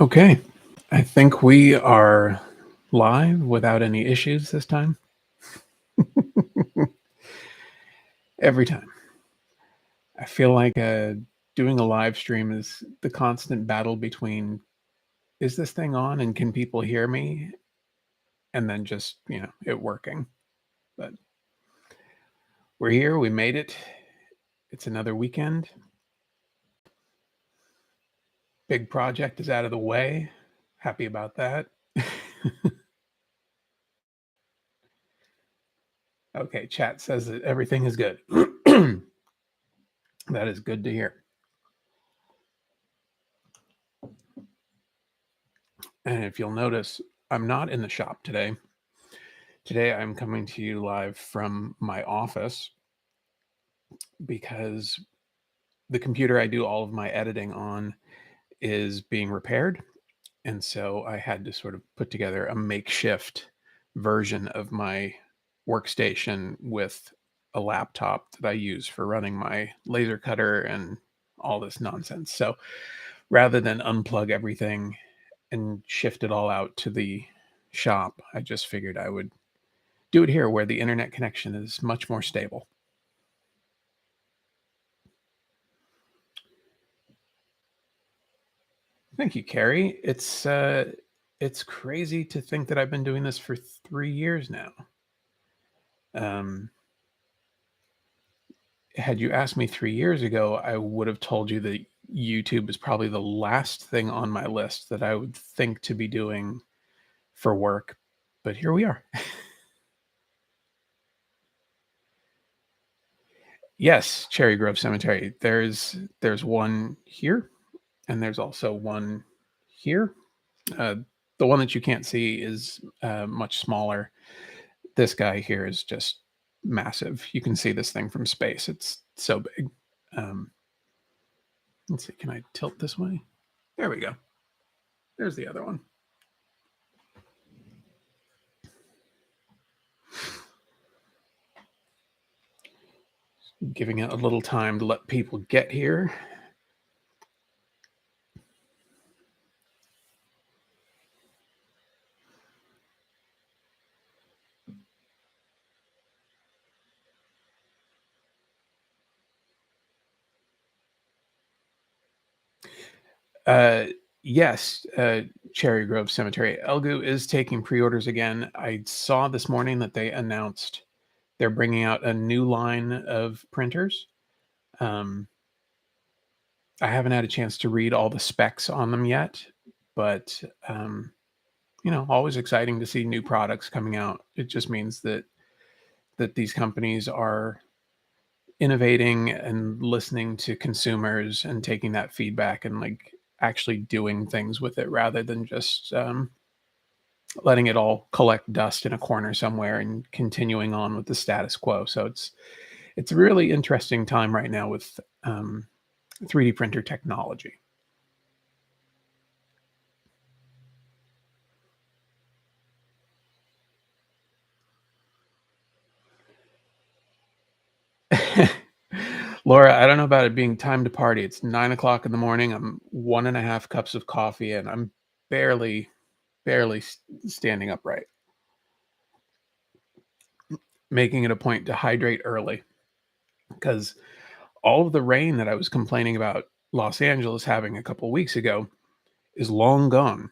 Okay, I think we are live without any issues this time. Every time. I feel like doing a live stream is the constant battle between, is this thing on and can people hear me? And then just, it working. But we're here, we made it. It's another weekend. Big project is out of the way. Happy about that. Okay, chat says that everything is good. That is good to hear. And if you'll notice, I'm not in the shop today. Today, I'm coming to you live from my office because the computer I do all of my editing on is being repaired. And so I had to sort of put together a makeshift version of my workstation with a laptop that I use for running my laser cutter and all this nonsense. So rather than unplug everything and shift it all out to the shop, I just figured I would do it here where the internet connection is much more stable. Thank you, Carrie. It's crazy to think that I've been doing this for 3 years now. Had you asked me 3 years ago, I would have told you that YouTube is probably the last thing on my list that I would think to be doing for work, but here we are. Yes, Cherry Grove Cemetery. There's one here, and there's also one here. The one that you can't see is much smaller. This guy here is just massive. You can see this thing from space. It's so big. Let's see. Can I tilt this way? There we go. There's the other one. Giving it a little time to let people get here. Yes, Cherry Grove Cemetery. Elgu is taking pre-orders again. I saw this morning that they announced they're bringing out a new line of printers. I haven't had a chance to read all the specs on them yet, but always exciting to see new products coming out. It just means that these companies are innovating and listening to consumers and taking that feedback and like actually doing things with it rather than just letting it all collect dust in a corner somewhere and continuing on with the status quo. So it's a really interesting time right now with 3D printer technology. Laura, I don't know about it being time to party. It's 9 o'clock in the morning. I'm 1.5 cups of coffee and I'm barely standing upright. Making it a point to hydrate early because all of the rain that I was complaining about Los Angeles having a couple weeks ago is long gone.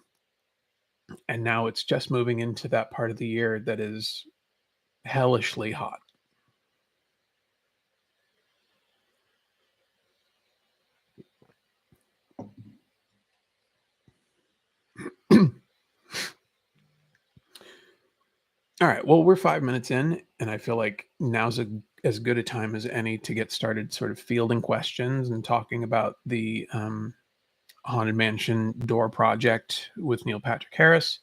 And now it's just moving into that part of the year that is hellishly hot. All right. Well, we're 5 minutes in, and I feel like now's as good a time as any to get started sort of fielding questions and talking about the Haunted Mansion door project with Neil Patrick Harris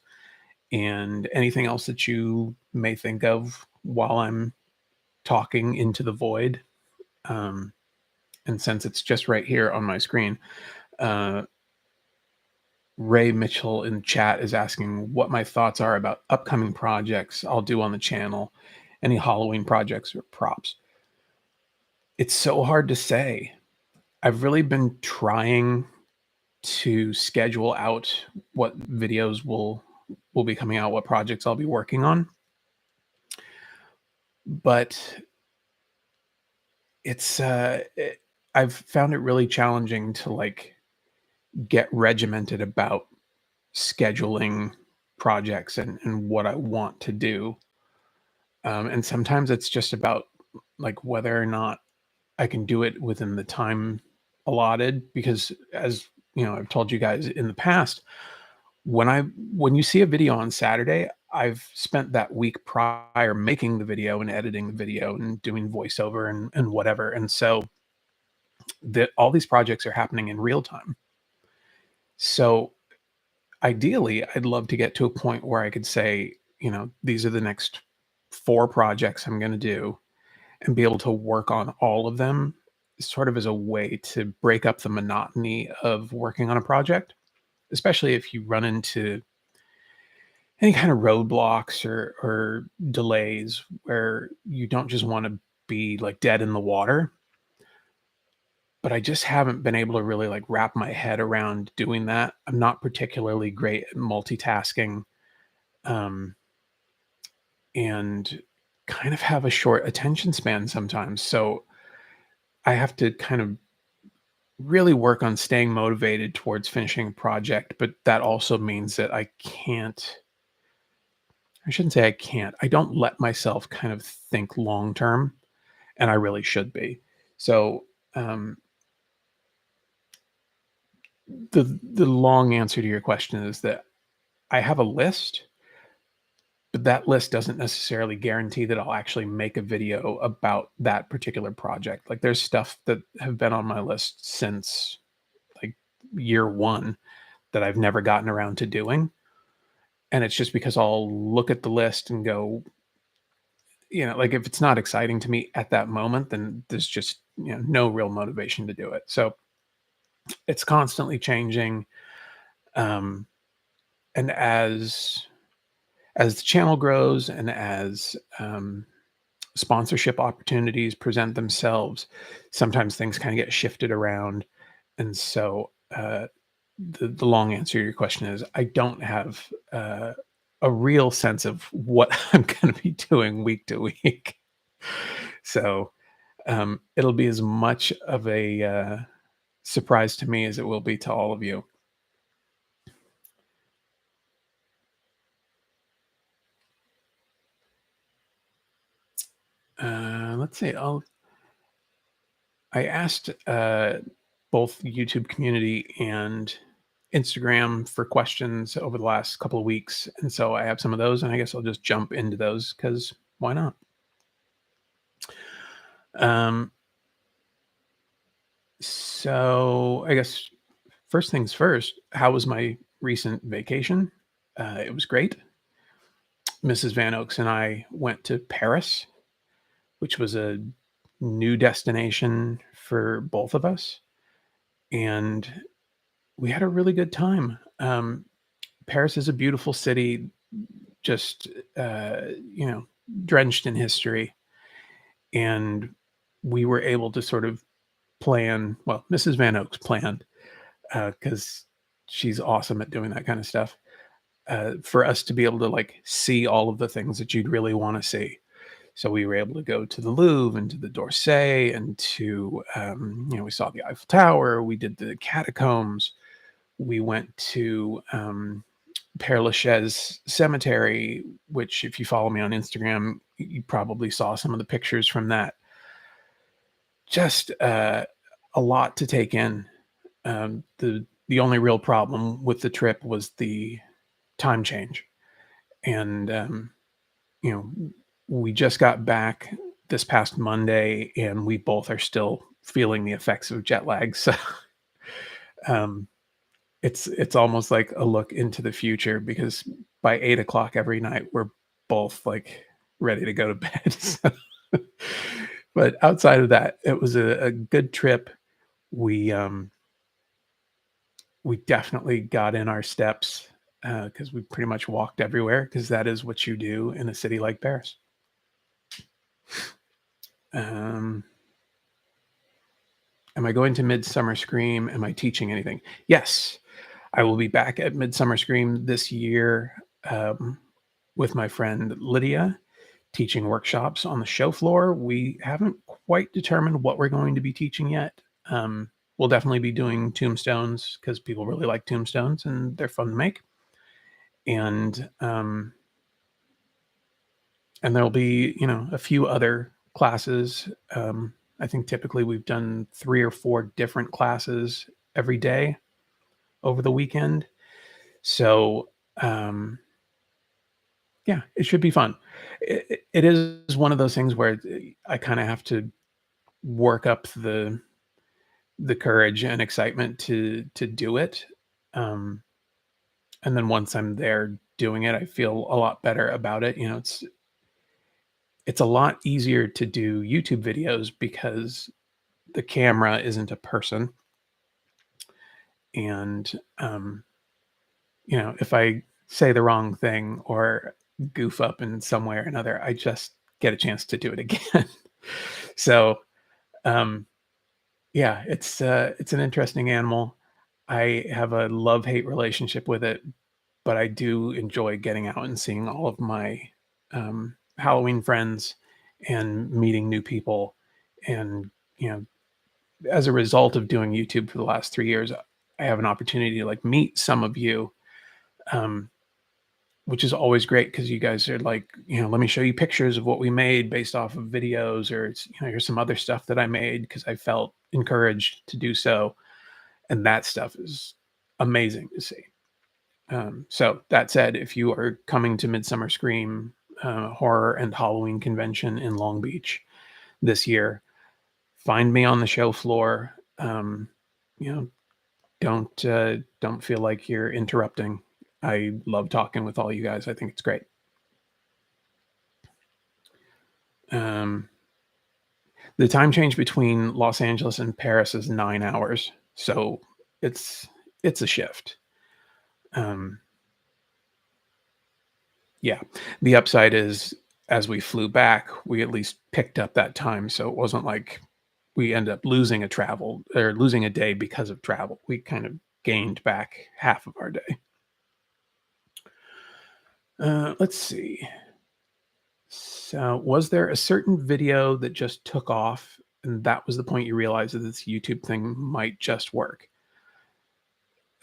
and anything else that you may think of while I'm talking into the void. And since it's just right here on my screen, Ray Mitchell in chat is asking what my thoughts are about upcoming projects I'll do on the channel, any Halloween projects or props. It's so hard to say. I've really been trying to schedule out what videos will be coming out, what projects I'll be working on. But I've found it really challenging to like get regimented about scheduling projects and what I want to do. And sometimes it's just about like whether or not I can do it within the time allotted. Because as you know, I've told you guys in the past, when you see a video on Saturday, I've spent that week prior making the video and editing the video and doing voiceover and whatever. And so all these projects are happening in real time. So ideally, I'd love to get to a point where I could say, you know, these are the next 4 projects I'm gonna do, and be able to work on all of them sort of as a way to break up the monotony of working on a project, especially if you run into any kind of roadblocks or delays where you don't just wanna be, like, dead in the water. But I just haven't been able to really, like, wrap my head around doing that. I'm not particularly great at multitasking, um, and kind of have a short attention span sometimes. So I have to kind of really work on staying motivated towards finishing a project, but that also means that I shouldn't say I can't. I don't let myself kind of think long term, and I really should be. So, um, the long answer to your question is that I have a list, but that list doesn't necessarily guarantee that I'll actually make a video about that particular project. Like there's stuff that have been on my list since like year 1 that I've never gotten around to doing. And it's just because I'll look at the list and go, you know, like if it's not exciting to me at that moment, then there's just, you know, no real motivation to do it. So it's constantly changing. Um, and as the channel grows and as sponsorship opportunities present themselves, sometimes things kind of get shifted around. And so the long answer to your question is I don't have a real sense of what I'm going to be doing week to week. So it'll be as much of a surprise to me as it will be to all of you. Let's see. I asked both YouTube community and Instagram for questions over the last couple of weeks. And so I have some of those, and I guess I'll just jump into those because why not? Um, so I guess first things first, how was my recent vacation? It was great. Mrs. Van Oaks and I went to Paris, which was a new destination for both of us. And we had a really good time. Paris is a beautiful city, just, you know, drenched in history. And we were able to sort of plan, well, Mrs. Van Oaks planned, because she's awesome at doing that kind of stuff, for us to be able to like see all of the things that you'd really want to see. So we were able to go to the Louvre and to the d'Orsay and to, you know, we saw the Eiffel Tower, we did the catacombs, we went to Père Lachaise Cemetery, which, if you follow me on Instagram, you probably saw some of the pictures from that. Just a lot to take in. The only real problem with the trip was the time change, and you know, we just got back this past Monday, and we both are still feeling the effects of jet lag. So um, it's almost like a look into the future because by 8 o'clock every night we're both like ready to go to bed. So, but outside of that, it was a good trip. We we definitely got in our steps because we pretty much walked everywhere because that is what you do in a city like Paris. Um, Am I going to Midsummer Scream? Am I teaching anything? Yes, I will be back at Midsummer Scream this year, um, with my friend Lydia, teaching workshops on the show floor. We haven't quite determined what we're going to be teaching yet. We'll definitely be doing tombstones because people really like tombstones and they're fun to make. And there'll be, a few other classes. I think typically we've done 3 or 4 different classes every day over the weekend. So, yeah, it should be fun. It is one of those things where I kinda have to work up the courage and excitement to do it. Um, and then once I'm there doing it, I feel a lot better about it. It's a lot easier to do YouTube videos because the camera isn't a person. And, if I say the wrong thing or goof up in some way or another, I just get a chance to do it again. So, um, yeah, it's an interesting animal. I have a love-hate relationship with it, but I do enjoy getting out and seeing all of my, Halloween friends and meeting new people. And, you know, as a result of doing YouTube for the last 3 years, I have an opportunity to, like, meet some of you, um, which is always great because you guys are like, "Let me show you pictures of what we made based off of videos," or "Here's some other stuff that I made because I felt encouraged to do so." And that stuff is amazing to see. So that said, if you are coming to Midsummer Scream, Horror and Halloween Convention in Long Beach this year, find me on the show floor. You know, don't feel like you're interrupting. I love talking with all you guys. I think it's great. Um, the time change between Los Angeles and Paris is 9 hours, so it's it's a shift. Um, yeah, the upside is as we flew back, we at least picked up that time, so it wasn't like we end up losing a travel or losing a day because of travel. We kind of gained back half of our day. Let's see. So, was there a certain video that just took off, and that was the point you realized that this YouTube thing might just work?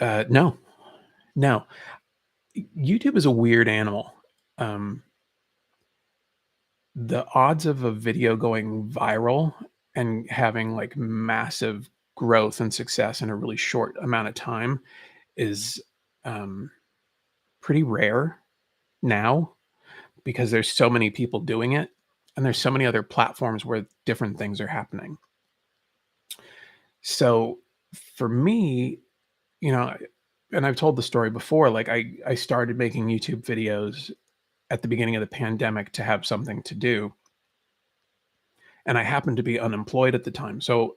No, no. YouTube is a weird animal. Um, the odds of a video going viral and having like massive growth and success in a really short amount of time is um, pretty rare now because there's so many people doing it and there's so many other platforms where different things are happening. So for me, you know, and I've told the story before, like I started making YouTube videos at the beginning of the pandemic to have something to do, and I happened to be unemployed at the time. So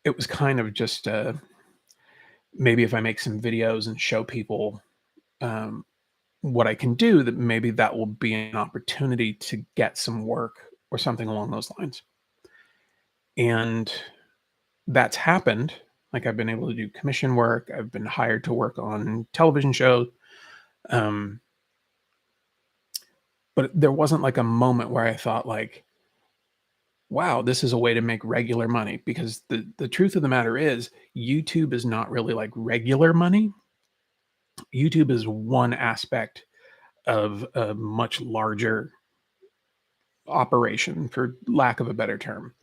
it was kind of just maybe if I make some videos and show people um, what I can do, that maybe that will be an opportunity to get some work or something along those lines. And that's happened. Like I've been able to do commission work. I've been hired to work on television shows. Um, but there wasn't like a moment where I thought like, wow, this is a way to make regular money. Because the truth of the matter is YouTube is not really like regular money. YouTube is one aspect of a much larger operation, for lack of a better term.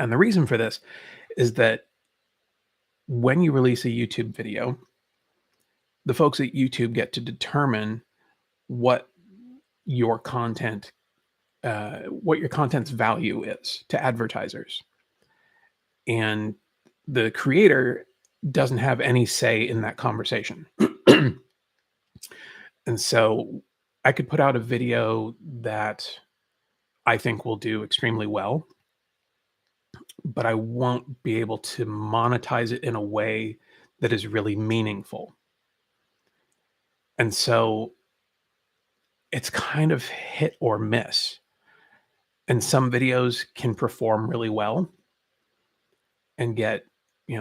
And the reason for this is that when you release a YouTube video, the folks at YouTube get to determine what your content, what your content's value is to advertisers. And the creator doesn't have any say in that conversation. And so I could put out a video that I think will do extremely well, but I won't be able to monetize it in a way that is really meaningful. And so it's kind of hit or miss. And some videos can perform really well, and get,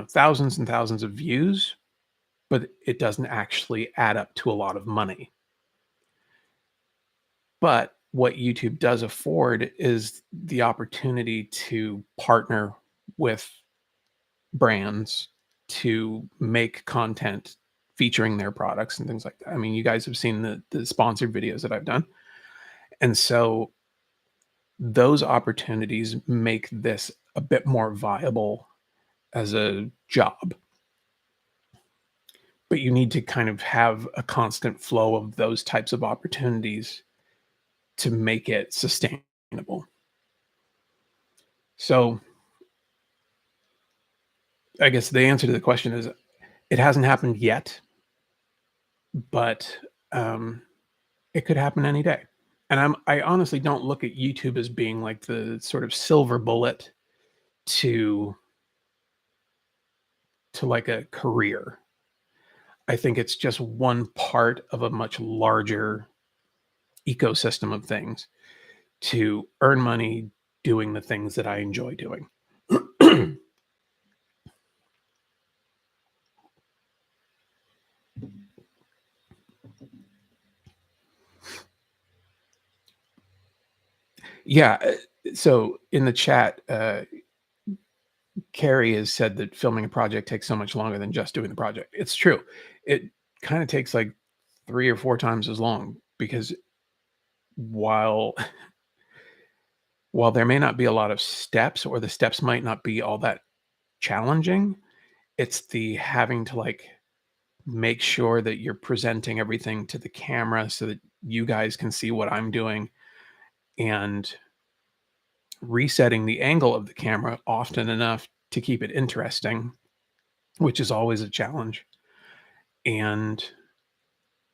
thousands and thousands of views, but it doesn't actually add up to a lot of money. But what YouTube does afford is the opportunity to partner with brands to make content featuring their products and things like that. I mean, you guys have seen the sponsored videos that I've done. And so those opportunities make this a bit more viable as a job. But you need to kind of have a constant flow of those types of opportunities to make it sustainable. So I guess the answer to the question is it hasn't happened yet, but it could happen any day. And I honestly don't look at YouTube as being like the sort of silver bullet to like a career. I think it's just one part of a much larger ecosystem of things to earn money doing the things that I enjoy doing. Yeah, so in the chat, Carrie has said that filming a project takes so much longer than just doing the project. It's true. It kind of takes like 3 or 4 times as long because while while there may not be a lot of steps or the steps might not be all that challenging, it's the having to like make sure that you're presenting everything to the camera so that you guys can see what I'm doing and resetting the angle of the camera often enough to keep it interesting, which is always a challenge. And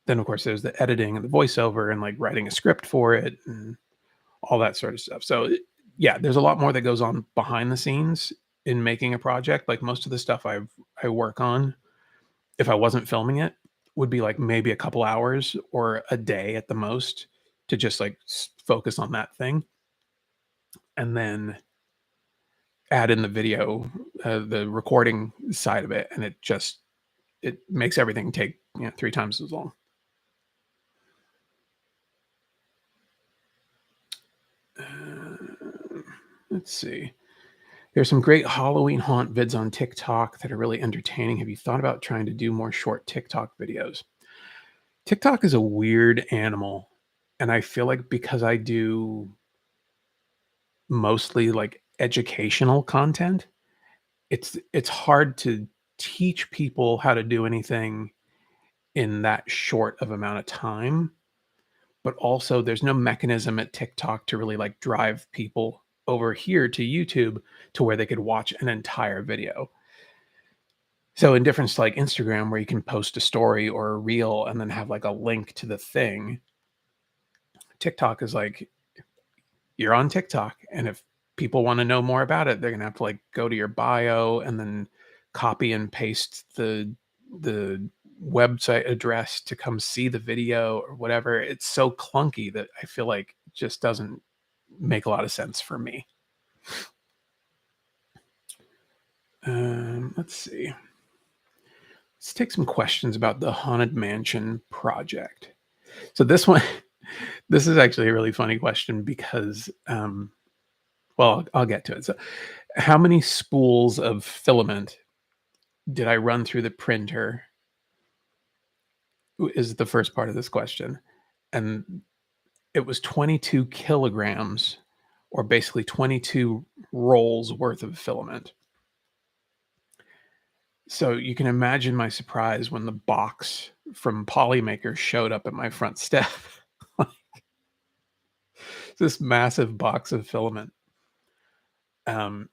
then, of course, there's the editing and the voiceover and like writing a script for it and all that sort of stuff. So, yeah, there's a lot more that goes on behind the scenes in making a project. Like most of the stuff I work on, if I wasn't filming it, would be like maybe a couple hours or a day at the most to just like focus on that thing. And then add in the video, the recording side of it, and it makes everything take 3 times as long. Let's see. There's some great Halloween haunt vids on TikTok that are really entertaining. Have you thought about trying to do more short TikTok videos? TikTok is a weird animal, and I feel like because I do mostly like educational content, it's hard to teach people how to do anything in that short of amount of time, but also there's no mechanism at TikTok to really like drive people over here to YouTube to where they could watch an entire video. So in difference to like Instagram where you can post a story or a reel and then have like a link to the thing, TikTok is like you're on TikTok and if people want to know more about it, they're going to have to like go to your bio and then copy and paste the website address to come see the video or whatever. It's so clunky that I feel like it just doesn't make a lot of sense for me. Let's see. Let's take some questions about the Haunted Mansion project. So this one, this is actually a really funny question because, well, I'll get to it. So, how many spools of filament did I run through the printer? Is the first part of this question, and it was 22 kilograms, or basically 22 rolls worth of filament. So you can imagine my surprise when the box from Polymaker showed up at my front step. This massive box of filament. Um,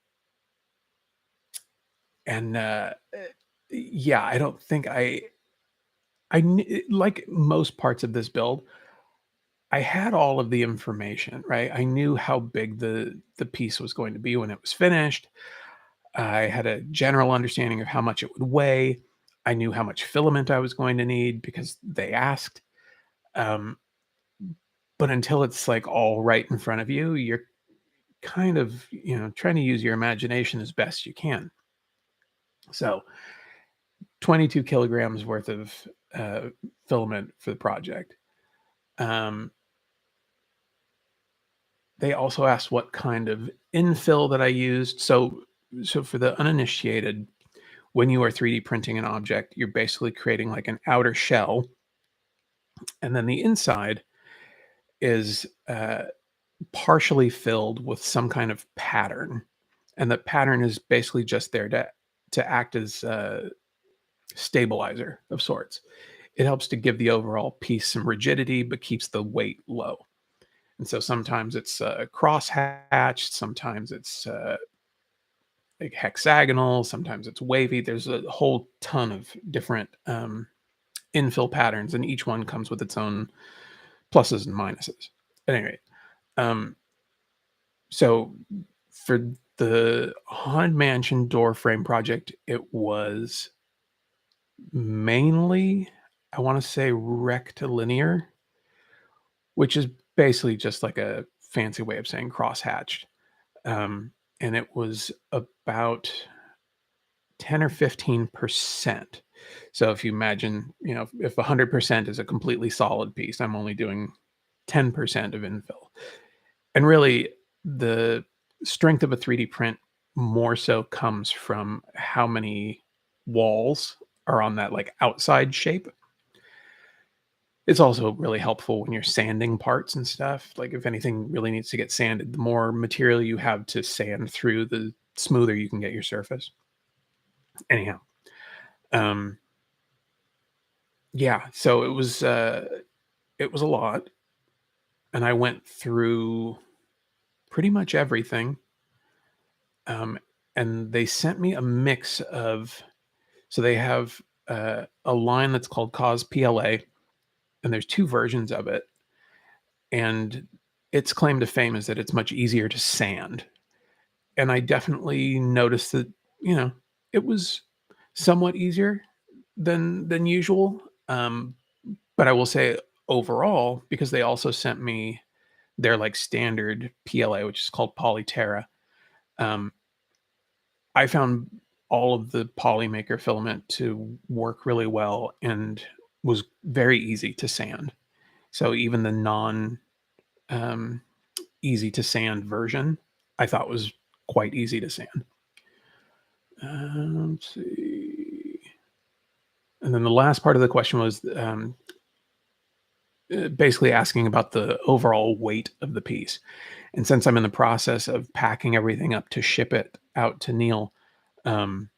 and yeah, I don't think like most parts of this build, I had all of the information, right? I knew how big the piece was going to be when it was finished. I had a general understanding of how much it would weigh. I knew how much filament I was going to need because they asked. Um, but until it's like all right in front of you, you're kind of, trying to use your imagination as best you can. So 22 kilograms worth of filament for the project. Um, they also asked what kind of infill that I used. So for the uninitiated, when you are 3D printing an object, you're basically creating like an outer shell, and then the inside is partially filled with some kind of pattern, and the pattern is basically just there to act as a stabilizer of sorts. It helps to give the overall piece some rigidity, but keeps the weight low. And so sometimes it's cross hatched, sometimes it's like hexagonal, sometimes it's wavy. There's a whole ton of different infill patterns, and each one comes with its own pluses and minuses. At any rate, um, so for the Haunted Mansion door frame project, it was mainly, I want to say, rectilinear, which is basically just like a fancy way of saying cross-hatched. And it was about 10 or 15%. So if you imagine, if 100% is a completely solid piece, I'm only doing 10% of infill. And really, the strength of a 3D print more so comes from how many walls are on that like outside shape. It's also really helpful when you're sanding parts and stuff. Like if anything really needs to get sanded, the more material you have to sand through, the smoother you can get your surface. Anyhow, um, yeah. So it was a lot, and I went through pretty much everything. Um, and they sent me a mix of. So they have a line that's called Cause PLA, and there's two versions of it, and its claim to fame is that it's much easier to sand. And I definitely noticed that, you know, it was somewhat easier than usual. But I will say overall, because they also sent me their like standard PLA, which is called Polyterra. Um, I found all of the Polymaker filament to work really well and was very easy to sand. So even the non um, easy to sand version, I thought was quite easy to sand. Let's see. And then the last part of the question was basically asking about the overall weight of the piece. And since I'm in the process of packing everything up to ship it out to Neil, um,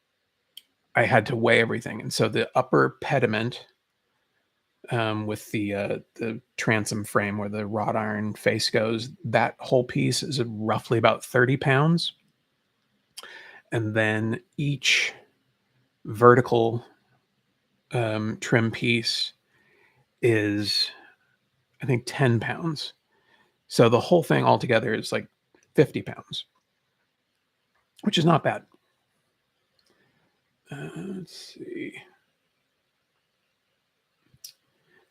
I had to weigh everything. And so the upper pediment with the transom frame where the wrought iron face goes, that whole piece is roughly about 30 pounds. And then each vertical trim piece is, I think, 10 pounds. So the whole thing altogether is like 50 pounds, which is not bad. Let's see.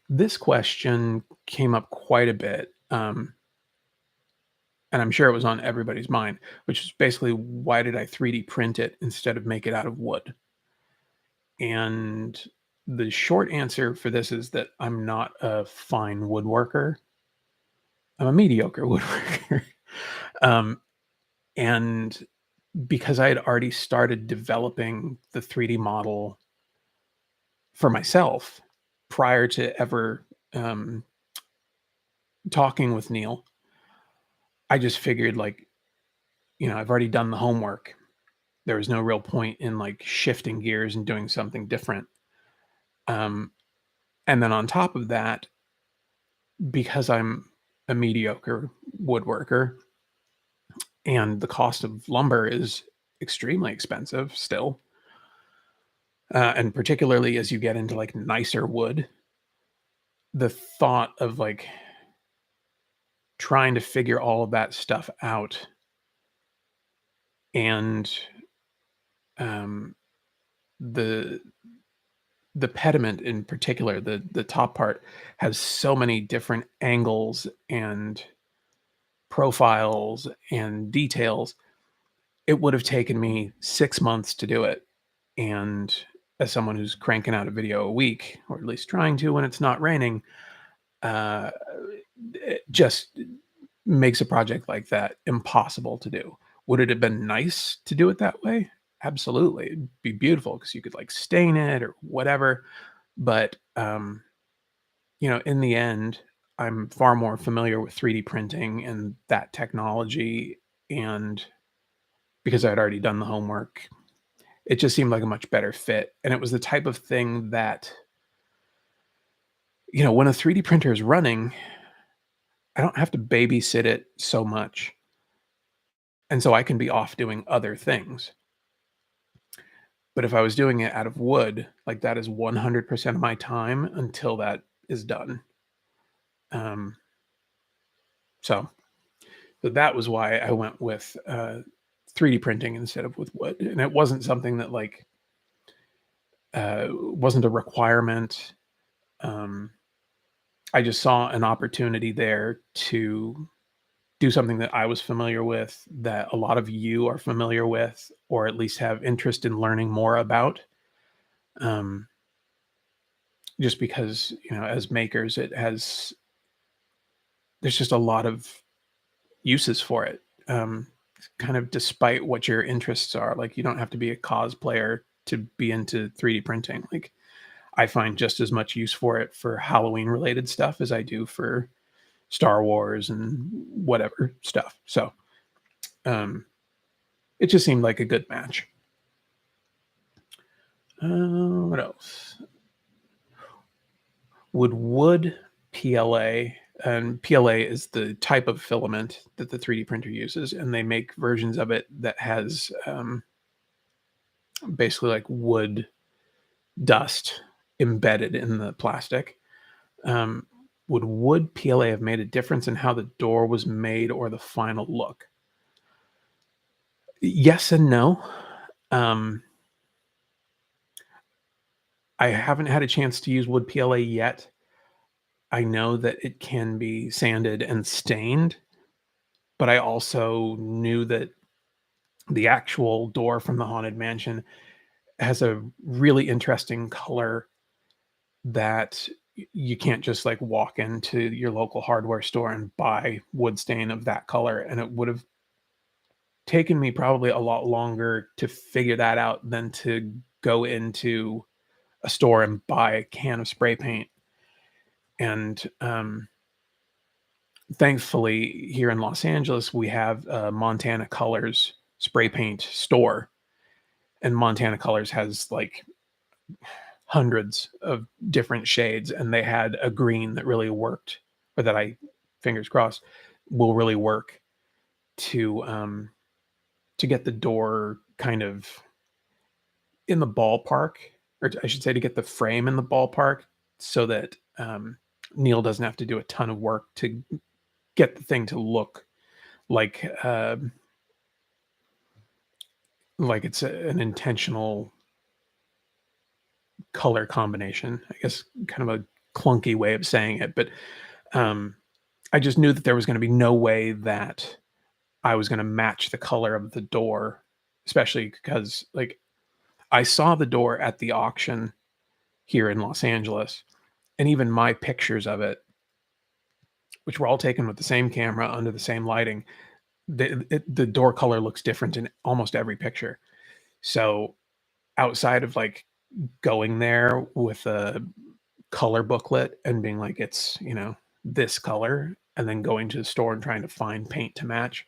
This question came up quite a bit, and I'm sure it was on everybody's mind, which is basically, why did I 3D print it instead of make it out of wood? And the short answer for this is that I'm not a fine woodworker. I'm a mediocre woodworker. um, and because I had already started developing the 3D model for myself prior to ever um, talking with Neil, I just figured, like, I've already done the homework. There was no real point in like shifting gears and doing something different. Um, and then on top of that, because I'm a mediocre woodworker and the cost of lumber is extremely expensive still, and particularly as you get into like nicer wood, the thought of like trying to figure all of that stuff out and um, the pediment in particular, the top part has so many different angles and profiles and details. It would have taken me 6 months to do it, And as someone who's cranking out a video a week, or at least trying to when it's not raining, uh, it just makes a project like that impossible to do. Would it have been nice to do it that way? Absolutely. It'd be beautiful because you could like stain it or whatever. But in the end, I'm far more familiar with 3D printing and that technology. And because I'd already done the homework, it just seemed like a much better fit. And it was the type of thing that, when a 3D printer is running, I don't have to babysit it so much. And so I can be off doing other things. But if I was doing it out of wood, like that is 100% of my time until that is done. Um, so, so that was why I went with 3D printing instead of with wood. And it wasn't something that like wasn't a requirement. Um, I just saw an opportunity there to do something that I was familiar with, that a lot of you are familiar with, or at least have interest in learning more about. Um, just because, as makers, there's just a lot of uses for it. Kind of despite what your interests are, like you don't have to be a cosplayer to be into 3D printing. Like I find just as much use for it for Halloween related stuff as I do for Star Wars and whatever stuff. So, um, it just seemed like a good match. What else? Would wood PLA, and PLA is the type of filament that the 3D printer uses, and they make versions of it that has basically like wood dust embedded in the plastic. Um, would wood PLA have made a difference in how the door was made or the final look? Yes and no. Um, I haven't had a chance to use wood PLA yet. I know that it can be sanded and stained, but I also knew that the actual door from the Haunted Mansion has a really interesting color that you can't just like walk into your local hardware store and buy wood stain of that color. And it would have taken me probably a lot longer to figure that out than to go into a store and buy a can of spray paint. And thankfully, here in Los Angeles, we have a Montana Colors spray paint store. And Montana Colors has like hundreds of different shades, and they had a green that really worked, or that I, fingers crossed, will really work to get the door kind of in the ballpark, or I should say to get the frame in the ballpark, so that Neil doesn't have to do a ton of work to get the thing to look like it's an intentional color combination. I guess kind of a clunky way of saying it, but um, I just knew that there was going to be no way that I was going to match the color of the door, especially because like I saw the door at the auction here in Los Angeles, and even my pictures of it, which were all taken with the same camera under the same lighting, the door color looks different in almost every picture. So outside of like going there with a color booklet and being like, it's, this color, and then going to the store and trying to find paint to match,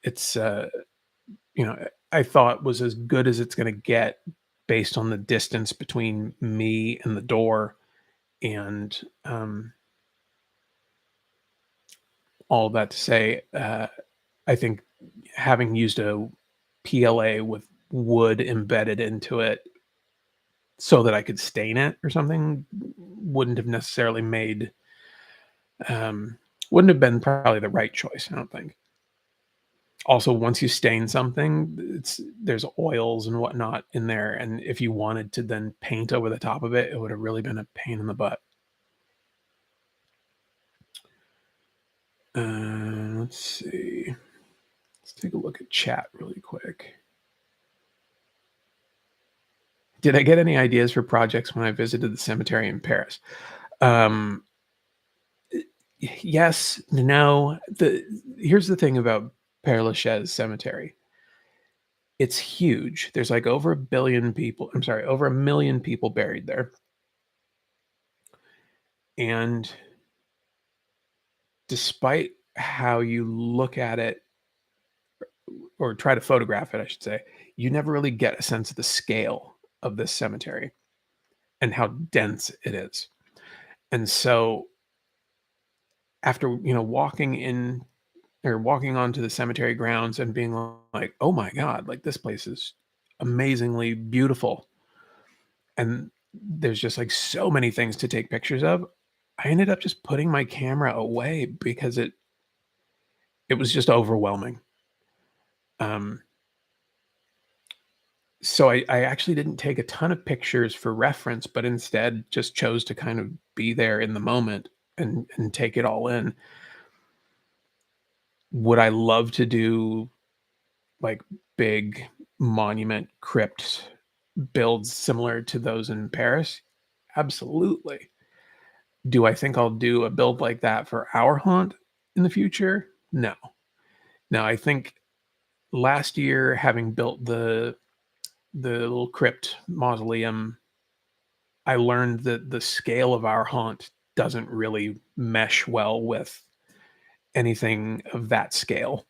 it's, I thought was as good as it's going to get based on the distance between me and the door. And all of that to say, I think having used a PLA with wood embedded into it so that I could stain it or something wouldn't have necessarily made wouldn't have been probably the right choice, I don't think. Also, once you stain something, there's oils and whatnot in there, and if you wanted to then paint over the top of it, it would have really been a pain in the butt. Let's see. Let's take a look at chat really quick. Did I get any ideas for projects when I visited the cemetery in Paris? Um, yes, no. Here's the thing about Père Lachaise Cemetery. It's huge. There's like over a billion people. I'm sorry, over 1,000,000 people buried there. And despite how you look at it or try to photograph it, I should say, you never really get a sense of the scale of this cemetery and how dense it is. And so after, walking in or walking onto the cemetery grounds and being like, "Oh my god, like this place is amazingly beautiful." And there's just like so many things to take pictures of. I ended up just putting my camera away because it was just overwhelming. Um, so I actually didn't take a ton of pictures for reference, but instead just chose to kind of be there in the moment and take it all in. Would I love to do like big monument crypt builds similar to those in Paris? Absolutely. Do I think I'll do a build like that for our haunt in the future? No. No, I think last year having built the little crypt mausoleum, I learned that the scale of our haunt doesn't really mesh well with anything of that scale.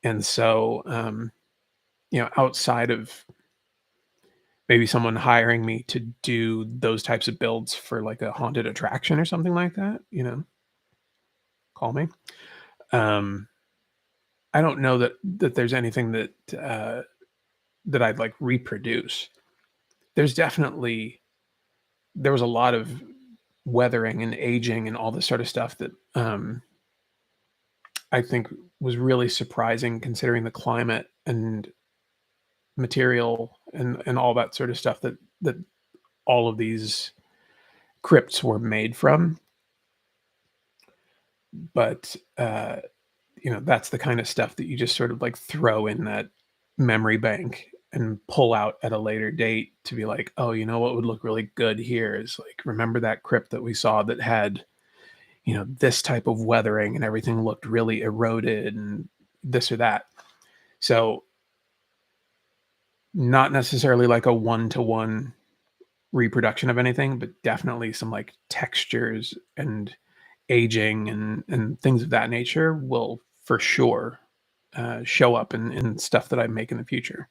And so, outside of maybe someone hiring me to do those types of builds for like a haunted attraction or something like that, call me. Um, I don't know that there's anything that I'd like reproduce. There's definitely there was a lot of weathering and aging and all this sort of stuff that I think was really surprising considering the climate and material and all that sort of stuff that all of these crypts were made from. But that's the kind of stuff that you just sort of like throw in that memory bank and pull out at a later date to be like, oh, what would look really good here is like, remember that crypt that we saw that had, this type of weathering and everything looked really eroded and this or that. So, not necessarily like a one to one reproduction of anything, but definitely some like textures and aging and things of that nature will for sure show up in stuff that I make in the future.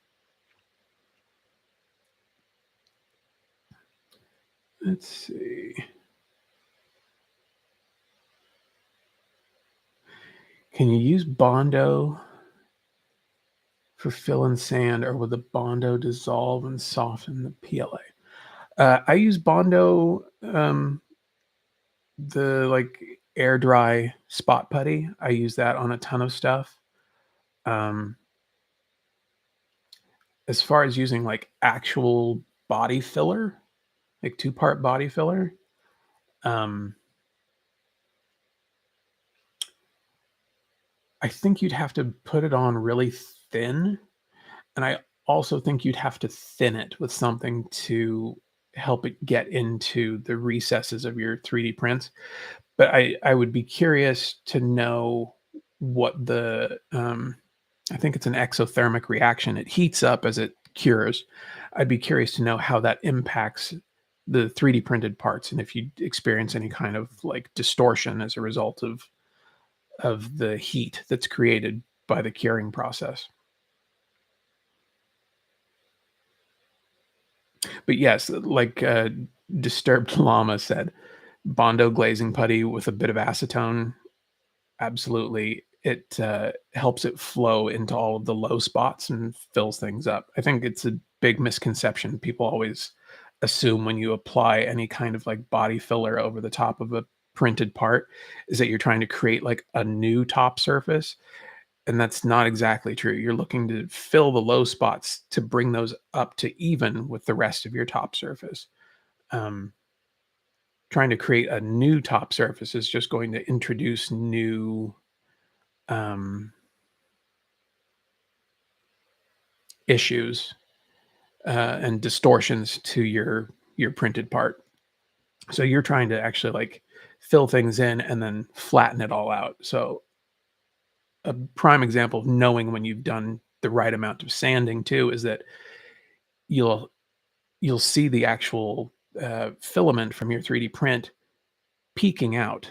Let's see. Can you use Bondo for fill and sand, or will the Bondo dissolve and soften the PLA? I use Bondo, the like air dry spot putty. I use that on a ton of stuff. Um, as far as using like actual body filler, like two-part body filler, um, I think you'd have to put it on really thin, and I also think you'd have to thin it with something to help it get into the recesses of your 3D prints. But I would be curious to know what I think it's an exothermic reaction. It heats up as it cures. I'd be curious to know how that impacts the 3D printed parts and if you experience any kind of like distortion as a result of the heat that's created by the curing process. But yes, like Disturbed Llama said, Bondo glazing putty with a bit of acetone, absolutely. It helps it flow into all of the low spots and fills things up. I think it's a big misconception. People always assume when you apply any kind of like body filler over the top of a printed part is that you're trying to create like a new top surface. And that's not exactly true. You're looking to fill the low spots to bring those up to even with the rest of your top surface. Um, Trying to create a new top surface is just going to introduce new um, issues and distortions to your printed part. So you're trying to actually like fill things in and then flatten it all out. So a prime example of knowing when you've done the right amount of sanding too is that you'll you'll see the actual filament from your 3D print peeking out.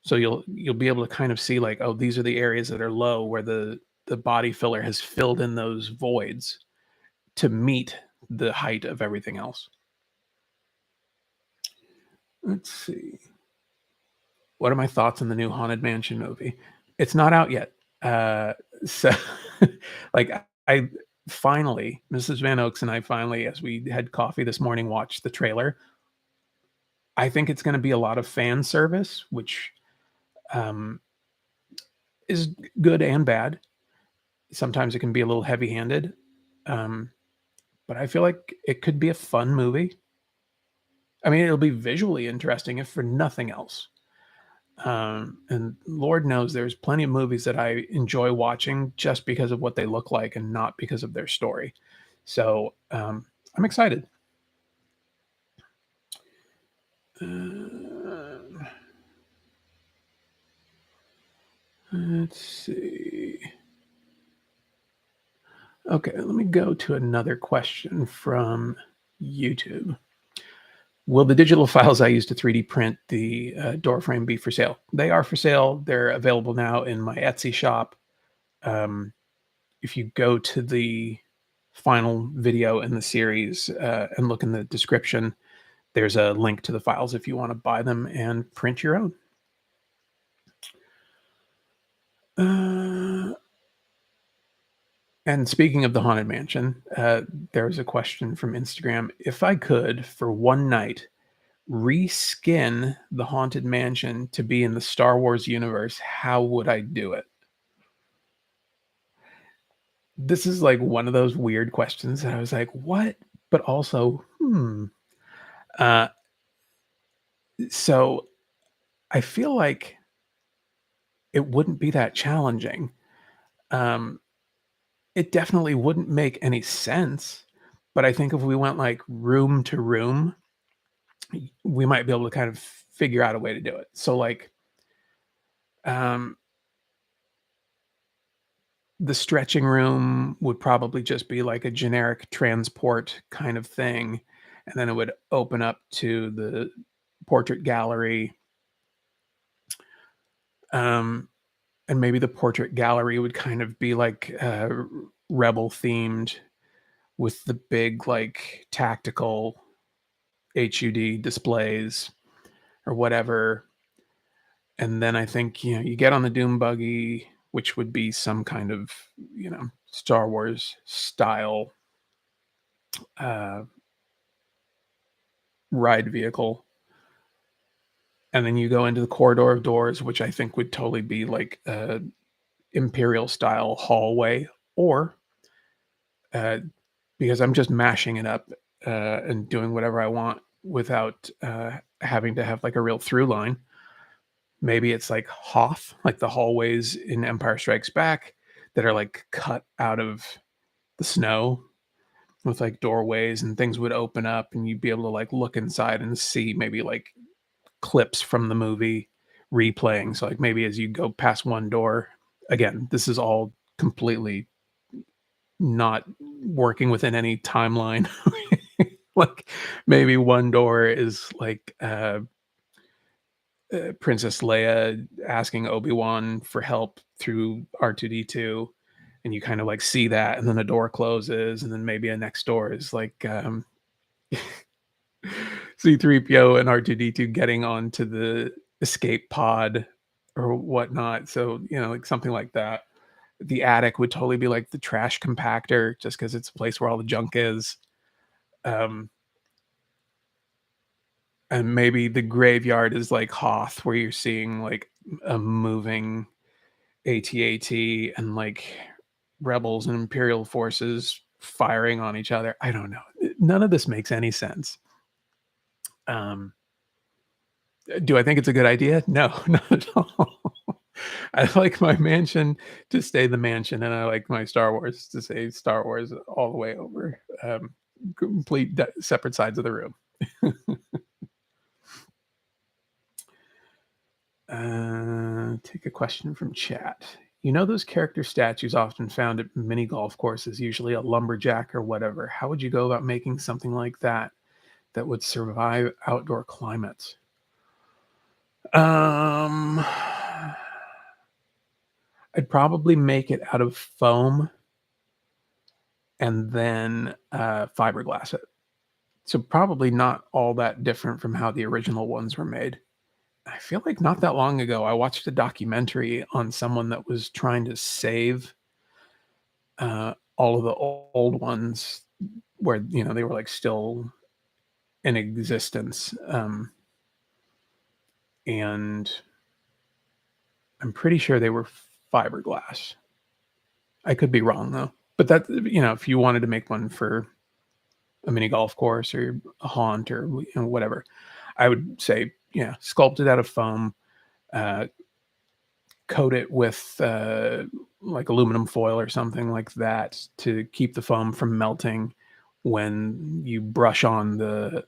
So you'll be able to kind of see like, oh, these are the areas that are low where the body filler has filled in those voids to meet the height of everything else. Let's see. What are my thoughts on the new Haunted Mansion movie? It's not out yet. So, like, I finally, Mrs. Van Oaks and I finally, as we had coffee this morning, watched the trailer. I think it's going to be a lot of fan service, which um, is good and bad. Sometimes it can be a little heavy-handed, um, but I feel like it could be a fun movie. I mean, it'll be visually interesting if for nothing else. And Lord knows there's plenty of movies that I enjoy watching just because of what they look like and not because of their story. So I'm excited. Uh, let's see. Okay, let me go to another question from YouTube. Will the digital files I use to 3D print the door frame be for sale? They are for sale. They're available now in my Etsy shop. Um, if you go to the final video in the series and look in the description, there's a link to the files if you want to buy them and print your own. And speaking of the Haunted Mansion, there's a question from Instagram. If I could, for one night, reskin the Haunted Mansion to be in the Star Wars universe, how would I do it? This is like one of those weird questions that I was like, what? But also, Uh, so I feel like it wouldn't be that challenging. Um, it definitely wouldn't make any sense, but I think if we went like room to room, we might be able to kind of figure out a way to do it. So like um, the stretching room would probably just be like a generic transport kind of thing, and then it would open up to the portrait gallery. Um, and maybe the portrait gallery would kind of be like rebel themed with the big like tactical HUD displays or whatever. And then I think you get on the Doom buggy, which would be some kind of Star Wars style uh, ride vehicle, and then you go into the corridor of doors, which I think would totally be like a Imperial style hallway, or uh, because I'm just mashing it up and doing whatever I want without having to have like a real through line. Maybe it's like Hoth, like the hallways in Empire Strikes Back that are like cut out of the snow with like doorways, and things would open up and you'd be able to like look inside and see maybe like clips from the movie replaying. So like maybe as you go past one door, again, this is all completely not working within any timeline. Like maybe one door is like Princess Leia asking Obi-Wan for help through R2D2, and you kind of like see that, and then a door closes, and then maybe a next door is like C3PO and R2D2 getting onto the escape pod or whatnot. So, like something like that. The attic would totally be like the trash compactor just because it's a place where all the junk is. Um, and maybe the graveyard is like Hoth, where you're seeing like a moving AT-AT and like rebels and Imperial forces firing on each other. I don't know. None of this makes any sense. Um, do I think it's a good idea? No, not at all. I like my mansion to stay the mansion, and I like my Star Wars to say Star Wars all the way over. complete separate sides of the room. Take a question from chat. You know those character statues often found at mini golf courses, usually a lumberjack or whatever. How would you go about making something like that that would survive outdoor climates? Um, I'd probably make it out of foam and then fiberglass it. So probably not all that different from how the original ones were made. I feel like not that long ago, I watched a documentary on someone that was trying to save all of the old ones where, they were like still in existence. And I'm pretty sure they were fiberglass. I could be wrong though. But that, if you wanted to make one for a mini golf course or a haunt or whatever, I would say, yeah, sculpt it out of foam, uh, coat it with like aluminum foil or something like that to keep the foam from melting when you brush on the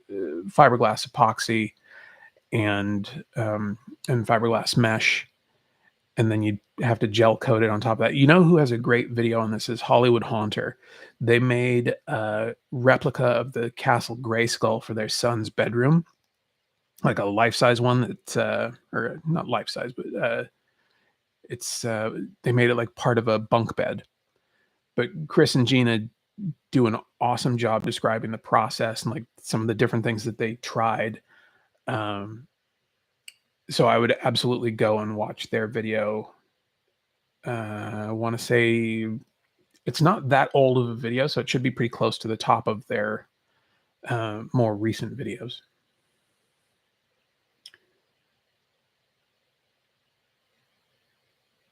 fiberglass epoxy and fiberglass mesh, and then you have to gel coat it on top of that. You know who has a great video on this is Hollywood Haunter. They made a replica of the Castle Grayskull for their son's bedroom, like a life size one that, or not life size, but it's they made it like part of a bunk bed. But Chris and Gina do an awesome job describing the process and like some of the different things that they tried. Um, so I would absolutely go and watch their video. I want to say it's not that old of a video, so it should be pretty close to the top of their more recent videos.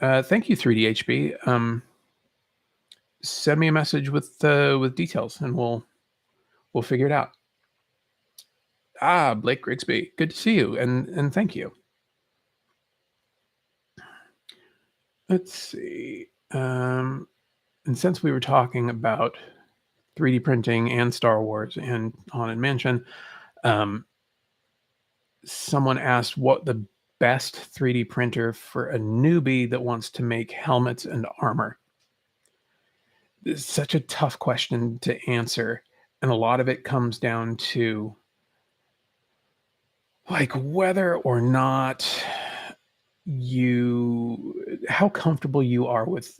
Thank you, 3DHB. Send me a message with details, and we'll figure it out. Ah, Blake Grigsby, good to see you, and thank you. Let's see. And since we were talking about 3D printing and Star Wars and Haunted Mansion, someone asked what the best 3D printer for a newbie that wants to make helmets and armor. It's such a tough question to answer, and a lot of it comes down to like whether or not how comfortable you are with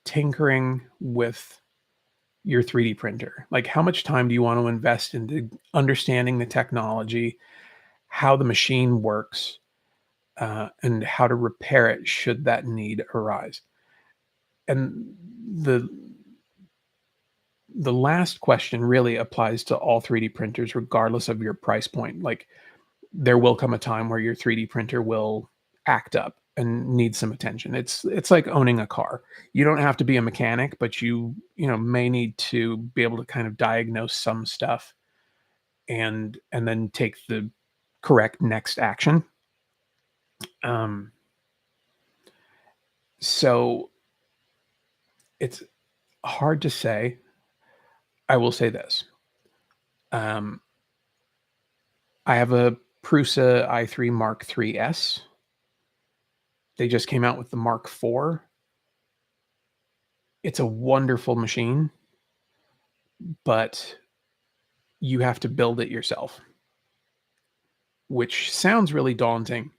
tinkering with your 3D printer. Like, how much time do you want to invest into understanding the technology, how the machine works, and how to repair it should that need arise? And the last question really applies to all 3D printers, regardless of your price point. Like, there will come a time where your 3D printer will act up and need some attention. It's like owning a car. You don't have to be a mechanic, but you may need to be able to kind of diagnose some stuff and then take the correct next action. Um, so it's hard to say. I will say this. Um, I have a Prusa i3 Mark III's. They just came out with the Mark IV. It's a wonderful machine, but you have to build it yourself, which sounds really daunting.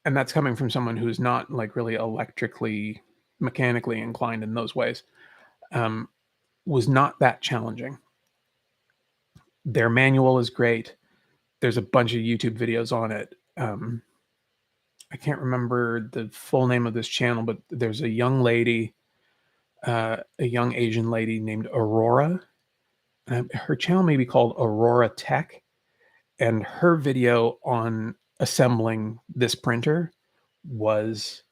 And that's coming from someone who's not like really mechanically inclined in those ways. Was not that challenging. Their manual is great. There's a bunch of YouTube videos on it. I can't remember the full name of this channel, but there's a young lady, a young Asian lady named Aurora. Her channel may be called Aurora Tech, and her video on assembling this printer was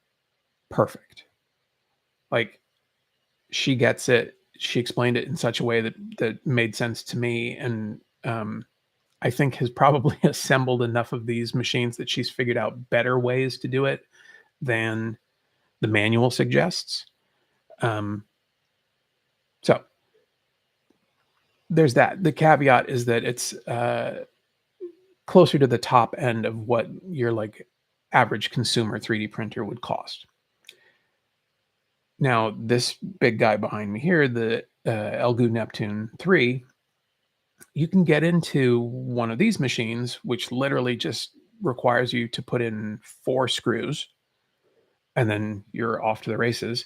perfect. Like, she gets it. She explained it in such a way that made sense to me, and I think has probably assembled enough of these machines that she's figured out better ways to do it than the manual suggests. Um, there's that. The caveat is that it's closer to the top end of what your like average consumer 3D printer would cost. Now, this big guy behind me here, the Elgu Neptune 3, you can get into one of these machines, which literally just requires you to put in 4 screws and then you're off to the races,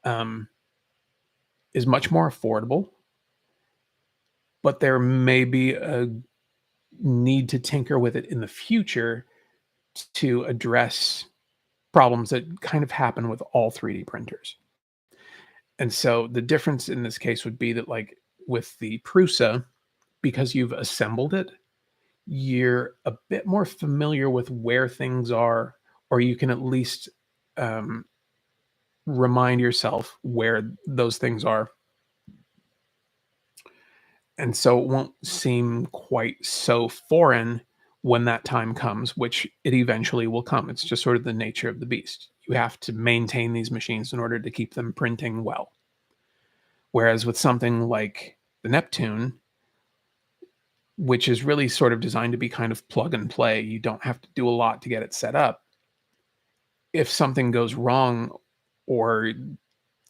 um, is much more affordable, but there may be a need to tinker with it in the future to address problems that kind of happen with all 3D printers. And so the difference in this case would be that, like with the Prusa, because you've assembled it, you're a bit more familiar with where things are, or you can at least um, remind yourself where those things are. And so it won't seem quite so foreign when that time comes, which it eventually will come. It's just sort of the nature of the beast. You have to maintain these machines in order to keep them printing well. Whereas with something like the Neptune, which is really sort of designed to be kind of plug and play, you don't have to do a lot to get it set up. If something goes wrong or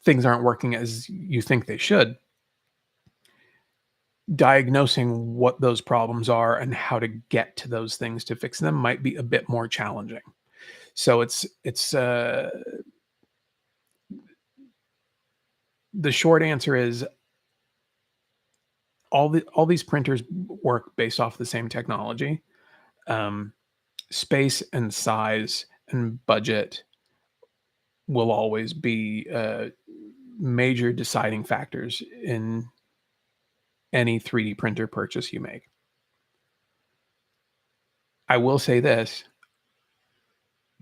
things aren't working as you think they should, diagnosing what those problems are and how to get to those things to fix them might be a bit more challenging. So it's the short answer is all these printers work based off the same technology. Um, Space and size and budget will always be major deciding factors in any 3D printer purchase you make. I will say this,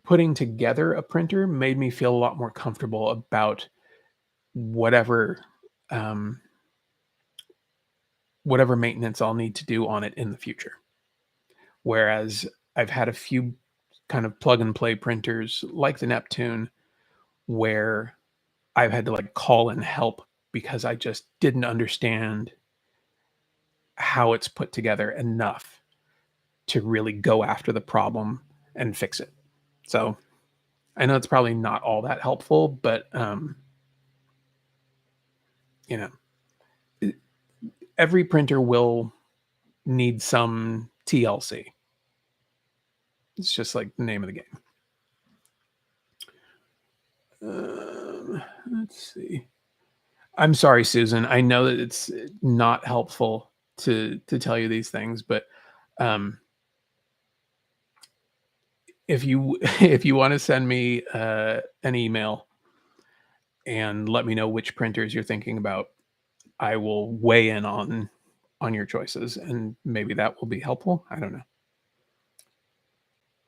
putting together a printer made me feel a lot more comfortable about whatever um, whatever maintenance I'll need to do on it in the future. Whereas I've had a few kind of plug and play printers like the Neptune where I've had to like call in help because I just didn't understand how it's put together enough to really go after the problem and fix it. So I know it's probably not all that helpful, but you know, every printer will need some TLC. It's just like the name of the game. Let's see. I'm sorry, Susan. I know that it's not helpful to tell you these things, but um, if you if you want to send me an email and let me know which printers you're thinking about, I will weigh in on your choices, and maybe that will be helpful. I don't know.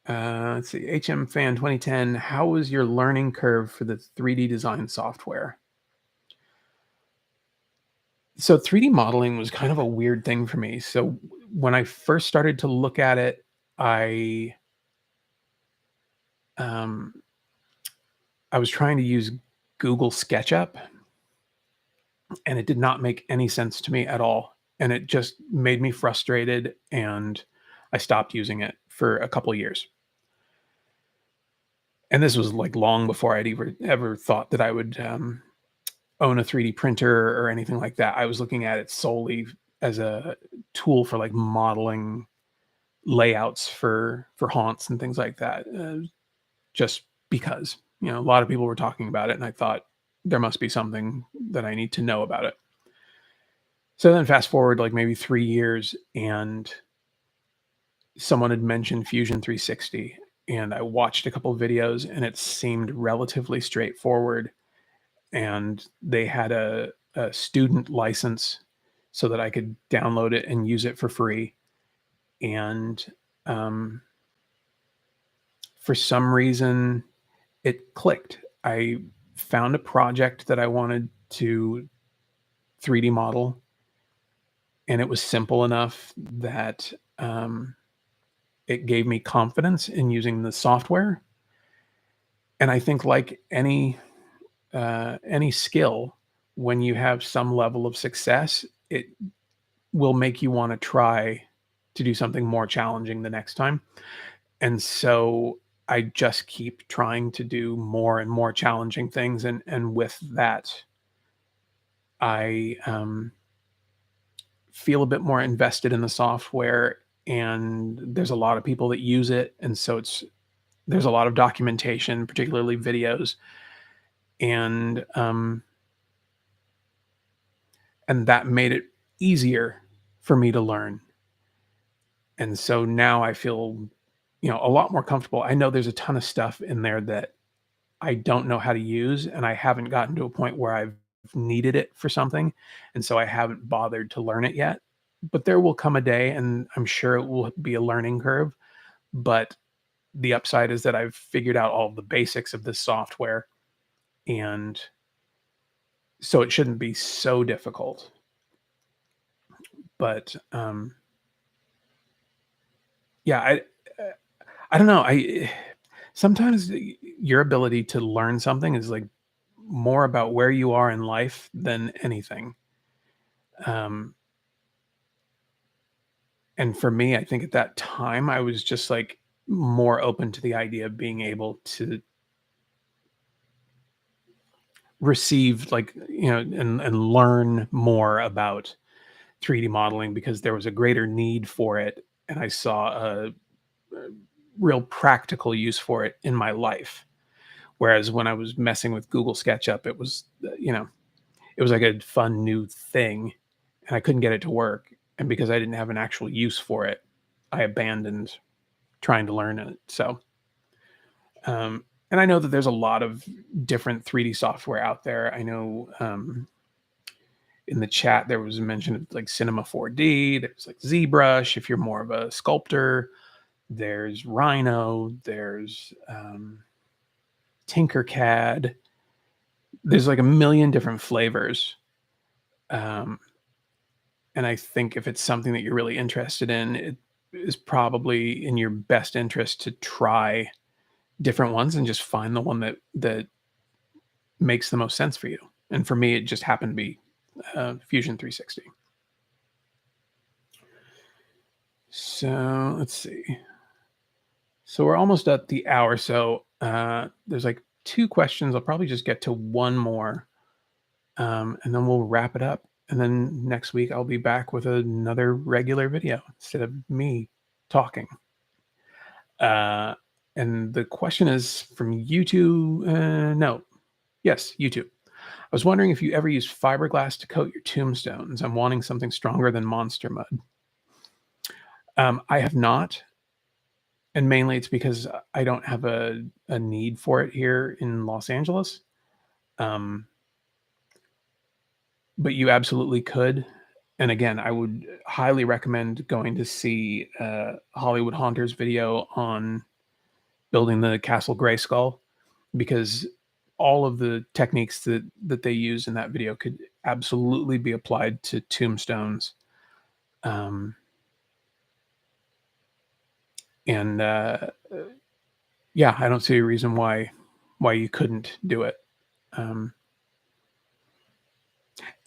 Let's see. HM Fan 2010. How was your learning curve for the 3D design software? So 3D modeling was kind of a weird thing for me. So when I first started to look at it, I um, I was trying to use Google SketchUp, and it did not make any sense to me at all. And it just made me frustrated, and I stopped using it for a couple of years. And this was like long before I'd ever thought that I would own a 3D printer or anything like that. I was looking at it solely as a tool for like modeling layouts for haunts and things like that. Just because, a lot of people were talking about it, and I thought there must be something that I need to know about it. So then fast forward like maybe 3 years, and someone had mentioned Fusion 360, and I watched a couple of videos, and it seemed relatively straightforward, and they had a student license so that I could download it and use it for free. And um, for some reason, it clicked. I found a project that I wanted to 3D model, and it was simple enough that it gave me confidence in using the software. And I think, like any skill, when you have some level of success, it will make you want to try to do something more challenging the next time. And so I just keep trying to do more and more challenging things. And with that, I feel a bit more invested in the software. And there's a lot of people that use it. And so there's a lot of documentation, particularly videos. And and that made it easier for me to learn. And so now I feel, a lot more comfortable. I know there's a ton of stuff in there that I don't know how to use, and I haven't gotten to a point where I've needed it for something, and so I haven't bothered to learn it yet. But there will come a day, and I'm sure it will be a learning curve, but the upside is that I've figured out all the basics of this software, and so it shouldn't be so difficult. But, yeah, uh, I don't know, sometimes your ability to learn something is, like, more about where you are in life than anything. Um, and for me, I think at that time, I was just, like, more open to the idea of being able to receive, like, and learn more about 3D modeling because there was a greater need for it, and I saw a real practical use for it in my life. Whereas when I was messing with Google SketchUp, it was, it was like a fun new thing, and I couldn't get it to work, and because I didn't have an actual use for it, I abandoned trying to learn it. So, and I know that there's a lot of different 3D software out there. I know, in the chat there was a mention of like Cinema 4D, there's like ZBrush if you're more of a sculptor, there's Rhino, there's, Tinkercad. There's like a million different flavors, um, and I think if it's something that you're really interested in, it is probably in your best interest to try different ones and just find the one that makes the most sense for you. And for me, it just happened to be Fusion 360. So let's see. So we're almost at the hour. So there's like two questions. I'll probably just get to one more, and then we'll wrap it up. And then next week I'll be back with another regular video instead of me talking. Uh, and the question is from YouTube. No, yes, YouTube. I was wondering if you ever use fiberglass to coat your tombstones. I'm wanting something stronger than monster mud. I have not, and mainly it's because I don't have a need for it here in Los Angeles. Um, but you absolutely could. And again, I would highly recommend going to see Hollywood Haunter's video on building the Castle Grayskull, because all of the techniques that they use in that video could absolutely be applied to tombstones. Um, and yeah, I don't see a reason why you couldn't do it. Um,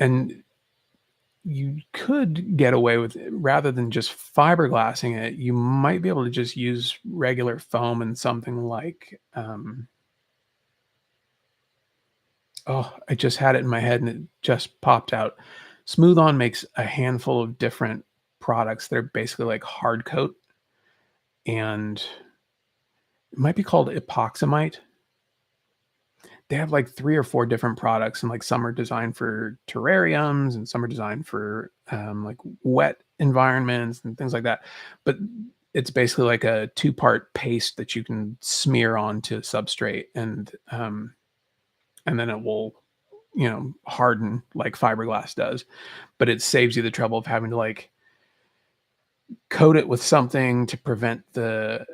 and you could get away with it rather than just fiberglassing it. You might be able to just use regular foam and something like, oh, I just had it in my head and it just popped out. Smooth On makes a handful of different products that are basically like hard coat, and it might be called epoxamite. They have like 3 or 4 different products, and like some are designed for terrariums and some are designed for like wet environments and things like that. But it's basically like a two-part paste that you can smear onto substrate, and then it will, harden like fiberglass does. But it saves you the trouble of having to like coat it with something to prevent the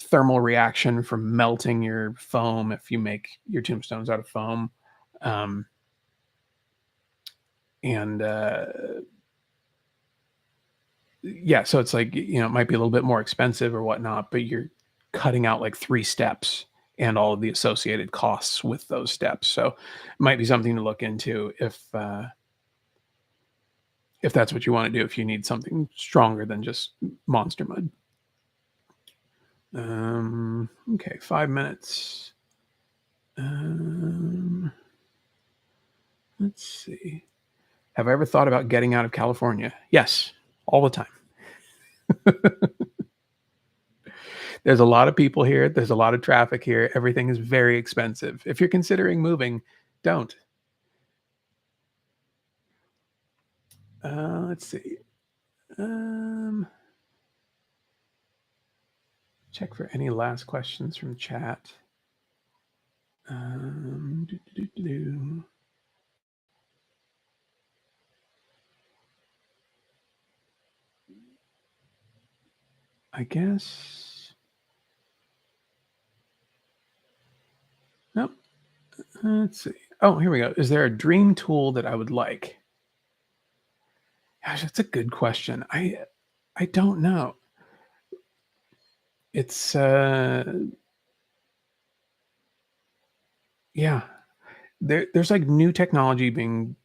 thermal reaction from melting your foam if you make your tombstones out of foam. Um, and yeah, so it's like, it might be a little bit more expensive or whatnot, but you're cutting out like 3 steps and all of the associated costs with those steps. So it might be something to look into if that's what you want to do, if you need something stronger than just monster mud. Okay, 5 minutes. Um, let's see. Have I ever thought about getting out of California? Yes, all the time. There's a lot of people here. There's a lot of traffic here. Everything is very expensive. If you're considering moving, don't. Let's see. Um, check for any last questions from chat. Do, do, do, do. I guess. Nope. Let's see. Oh, here we go. Is there a dream tool that I would like? Gosh, that's a good question. I don't know. It's yeah. There's like new technology being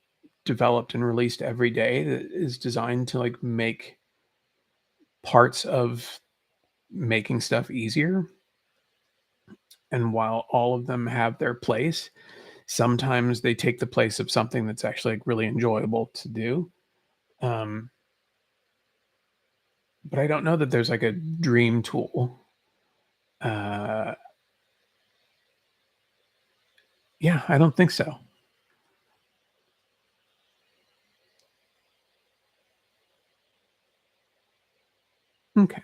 developed and released every day that is designed to like make parts of making stuff easier. And while all of them have their place, sometimes they take the place of something that's actually like really enjoyable to do. Um, but I don't know that there's like a dream tool. Uh, yeah, I don't think so. Okay.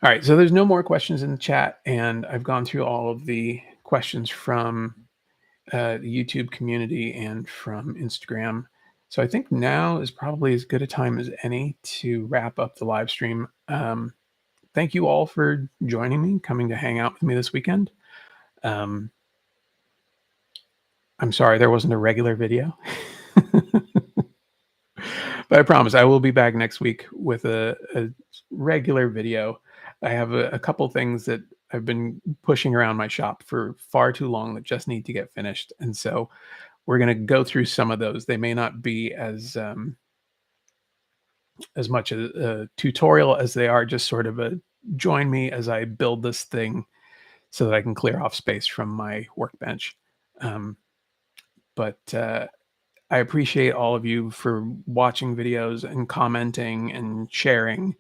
All right. So there's no more questions in the chat, and I've gone through all of the questions from the YouTube community and from Instagram. So I think now is probably as good a time as any to wrap up the live stream. Thank you all for joining me, coming to hang out with me this weekend. Um, I'm sorry there wasn't a regular video, but I promise I will be back next week with a regular video. I have a couple things that I've been pushing around my shop for far too long that just need to get finished. And so we're going to go through some of those. They may not be as much a tutorial as they are just sort of a join me as I build this thing so that I can clear off space from my workbench. Um, but I appreciate all of you for watching videos and commenting and sharing,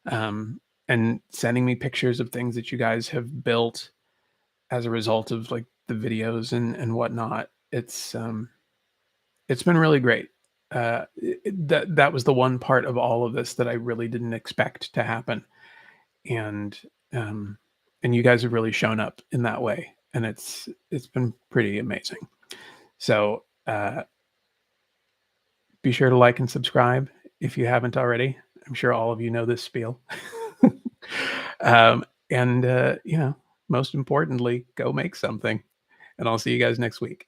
and sending me pictures of things that you guys have built as a result of like the videos and whatnot. It's been really great. That was the one part of all of this that I really didn't expect to happen, and um, and you guys have really shown up in that way, and it's been pretty amazing. So be sure to like and subscribe if you haven't already. I'm sure all of you know this spiel. And most importantly, go make something. And I'll see you guys next week.